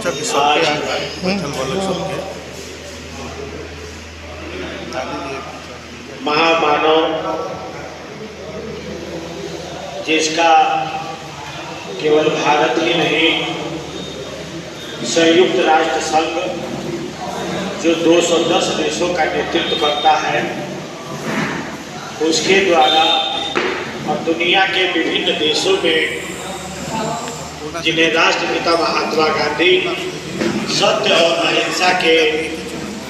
चर्चा की सबके बैठल वाले सबके महामानव जिसका केवल भारत ही नहीं संयुक्त राष्ट्र संघ जो 210 देशों का नेतृत्व करता है उसके द्वारा और दुनिया के विभिन्न देशों में जिन्हें राष्ट्रपिता महात्मा गांधी सत्य और अहिंसा के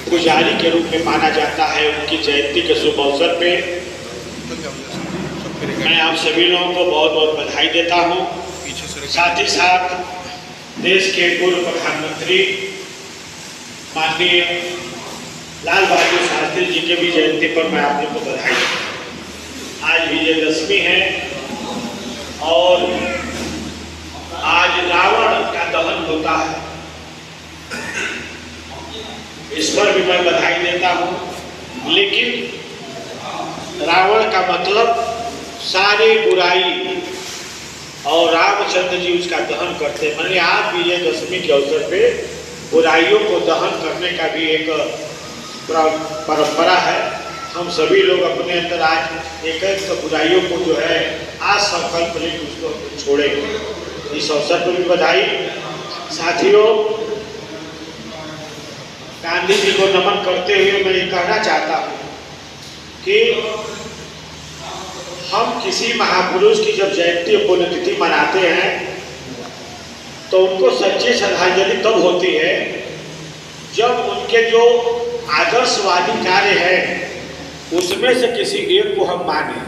पुजारी के रूप में माना जाता है, उनकी जयंती के शुभ अवसर पे मैं आप सभी लोगों को बहुत बहुत बधाई देता हूँ। साथ ही साथ देश के पूर्व प्रधानमंत्री माननीय लाल बहादुर शास्त्री जी के भी जयंती पर मैं आप लोगों को बधाई देता हूँ। आज विजयदशमी है और आज रावण का दहन होता है, इस पर भी मैं बधाई देता हूँ। लेकिन रावण का मतलब सारी बुराई और रामचंद्र जी उसका दहन करते हैं। मैंने आज विजयदशमी के अवसर पे बुराइयों को दहन करने का भी एक परंपरा है। हम सभी लोग अपने अंदर आज एक बुराइयों को जो है आज संकल्प लेकर उसको छोड़ेंगे। इस अवसर पर भी बधाई। साथियों, गांधी जी को नमन करते हुए मैं ये कहना चाहता हूँ कि हम किसी महापुरुष की जब जयंती और पुण्यतिथि मनाते हैं तो उनको सच्ची श्रद्धांजलि तब होती है जब उनके जो आदर्शवादी कार्य है उसमें से किसी एक को हम माने,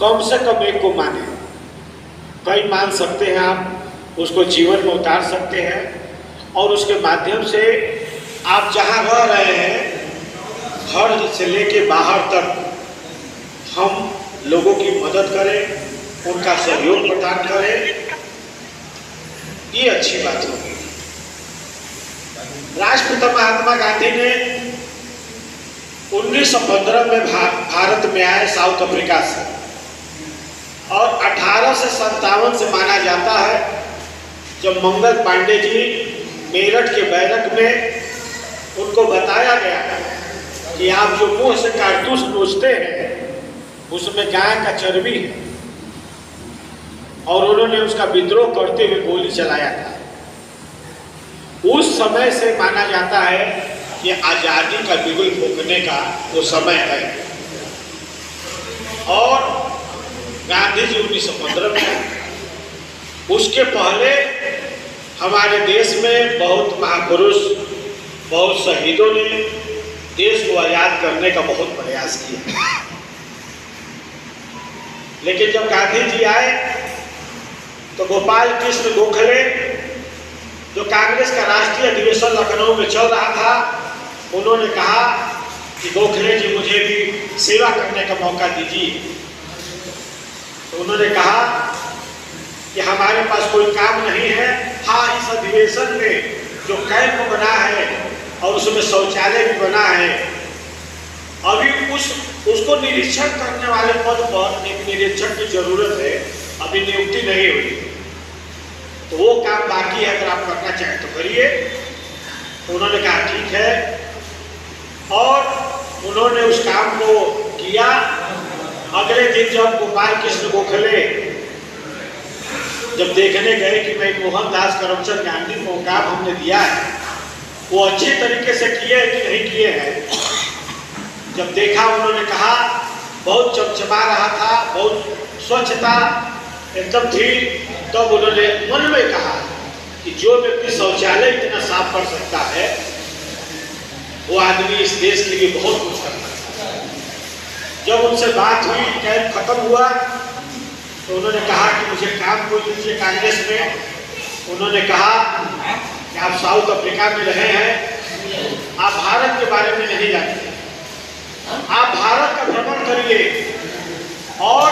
कम से कम एक को माने। कई मान सकते हैं, आप उसको जीवन में उतार सकते हैं और उसके माध्यम से आप जहाँ रह रहे हैं घर से लेके बाहर तक हम लोगों की मदद करें, उनका सहयोग प्रदान करें, ये अच्छी बात होगी। राष्ट्रपिता महात्मा गांधी ने 1915 में भारत में आए साउथ अफ्रीका से और 1857 से माना जाता है जब मंगल पांडे जी मेरठ के बैरक में उनको बताया गया कि आप जो मुंह से कारतूस नोचते हैं उसमें गाय का चर्बी है और उन्होंने उसका विद्रोह करते हुए गोली चलाया था। उस समय से माना जाता है कि आजादी का बिगुल फूंकने का वो समय है और गांधी जी 1915 में। उसके पहले हमारे देश में बहुत महापुरुष, बहुत शहीदों ने देश को आजाद करने का बहुत प्रयास किया, लेकिन जब गांधी जी आए तो गोपाल कृष्ण गोखले जो कांग्रेस का राष्ट्रीय अधिवेशन लखनऊ में चल रहा था, उन्होंने कहा कि गोखले जी मुझे भी सेवा करने का मौका दीजिए। तो उन्होंने कहा कि हमारे पास कोई काम नहीं है, हाँ इस अधिवेशन में जो कैंप बना है और उसमें शौचालय भी बना है, अभी उसको निरीक्षण करने वाले पद पर एक निरीक्षक की जरूरत है, अभी नियुक्ति नहीं हुई, तो वो काम बाकी है, अगर आप करना चाहें तो करिए। तो उन्होंने कहा ठीक है और उन्होंने उस काम को किया। अगले दिन जब गोपाल कृष्ण गोखले जब देखने गए कि भाई मोहनदास करमचंद गांधी को काम हमने दिया है वो अच्छे तरीके से किए हैं कि नहीं किए हैं, जब देखा उन्होंने कहा बहुत चमचमा रहा था, बहुत स्वच्छता एकदम थी, तब उन्होंने मन में कहा कि जो व्यक्ति शौचालय इतना साफ कर सकता है वो आदमी इस देश के लिए बहुत कुछ कर सकता है। जब उनसे बात हुई, कैंप खत्म हुआ, तो उन्होंने कहा कि मुझे काम को दीजिए कांग्रेस में। उन्होंने कहा कि आप साउथ अफ्रीका में रहे हैं, आप भारत के बारे में नहीं जानते, आप भारत का भ्रमण करिए और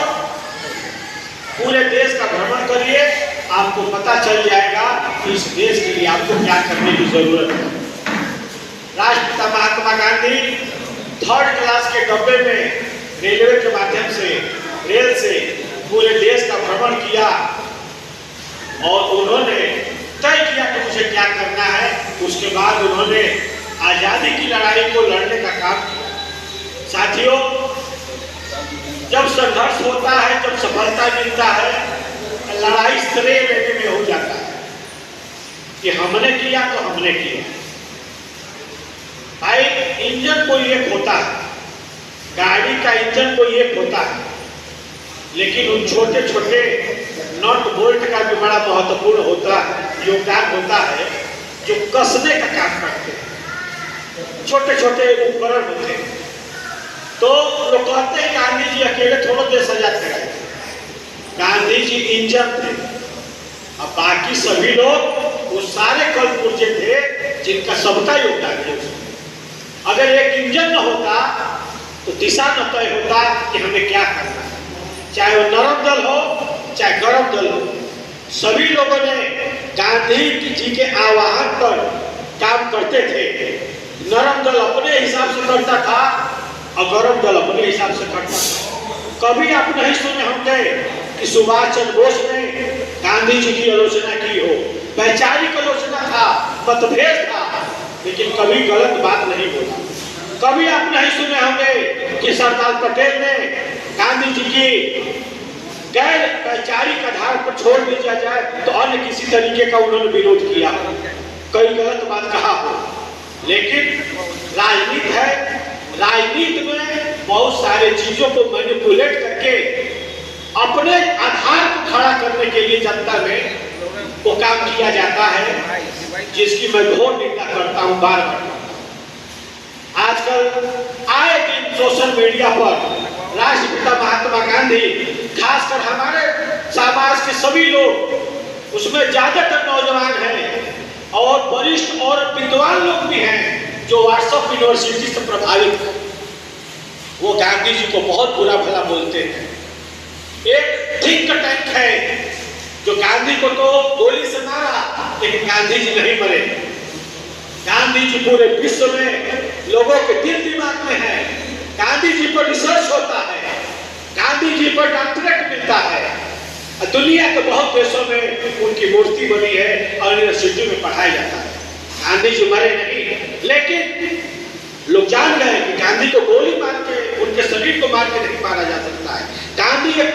पूरे देश का भ्रमण करिए, आपको पता चल जाएगा कि इस देश के लिए आपको क्या करने की जरूरत है। राष्ट्रपिता महात्मा गांधी 3rd क्लास के डब्बे में रेलवे के माध्यम से, रेल से पूरे देश का भ्रमण किया और उन्होंने तय किया कि मुझे क्या करना है। उसके बाद उन्होंने आज़ादी की लड़ाई को लड़ने का काम किया। साथियों, जब संघर्ष होता है, जब सफलता मिलता है, लड़ाई श्रेय लेने में हो जाता है कि हमने किया तो हमने किया। भाई, इंजन कोई एक होता है, गाड़ी का इंजन कोई एक होता है, लेकिन उन छोटे छोटे नट बोल्ट का भी बड़ा महत्वपूर्ण योगदान होता है, जो कसने का काम करते हैं। छोटे छोटे उपकरण होते हैं। तो लोग कहते हैं गांधी जी अकेले थोड़ा देश आजाद कराए। गांधी जी इंजन थे, अब बाकी सभी लोग वो सारे कल पुर्जे थे जिनका सबका योगदान है। अगर एक इंजन न होता तो दिशा न तय होता कि हमें क्या करना है। चाहे वो नरम दल हो चाहे गरम दल हो, सभी लोगों ने गांधी जी के आह्वान पर काम करते थे। नरम दल अपने हिसाब से करता था और गरम दल अपने हिसाब से करता था। कभी आप नहीं सुने होंगे कि सुभाष चंद्र बोस ने गांधी जी की आलोचना की हो। वैचारिक आलोचना था, मतभेद था, लेकिन कभी गलत बात नहीं बोला। कभी आप नहीं सुने होंगे कि सरदार पटेल ने गांधी जी की गैर वैचारिक आधार पर छोड़ दिया जाए तो अन्य किसी तरीके का उन्होंने विरोध किया, कई गलत बात कहा हो। लेकिन राजनीति है, राजनीति में बहुत सारे चीजों को मैनिपुलेट करके अपने आधार को खड़ा करने के लिए जनता में वो काम किया जाता है, जिसकी मैं घोर निंदा करता हूं, बार बार। आजकल आए दिन सोशल मीडिया पर राष्ट्रपिता महात्मा गांधी, खासकर हमारे समाज के सभी लोग, उसमें ज्यादातर नौजवान हैं और वरिष्ठ और विद्वान लोग भी हैं जो व्हाट्सएप यूनिवर्सिटी से प्रभावित हैं। वो गांधी जी को बहुत बुरा भला बोलते हैं। एक थिंक टैंक है जो गांधी को तो गोली से मारा, लेकिन गांधी जी नहीं मरे। गांधी जी पूरे विश्व में लोगों के दिल दिमाग में है। गांधी जी पर रिसर्च होता है, गांधी जी पर डॉक्टरेट मिलता है। दुनिया के बहुत देशों में उनकी मूर्ति बनी है और यूनिवर्सिटी में पढ़ाया जाता है। गांधी जी मरे नहीं, लेकिन लोग जान गए कि गांधी को गोली मार के, उनके शरीर को मार के नहीं मारा जा सकता है। गांधी एक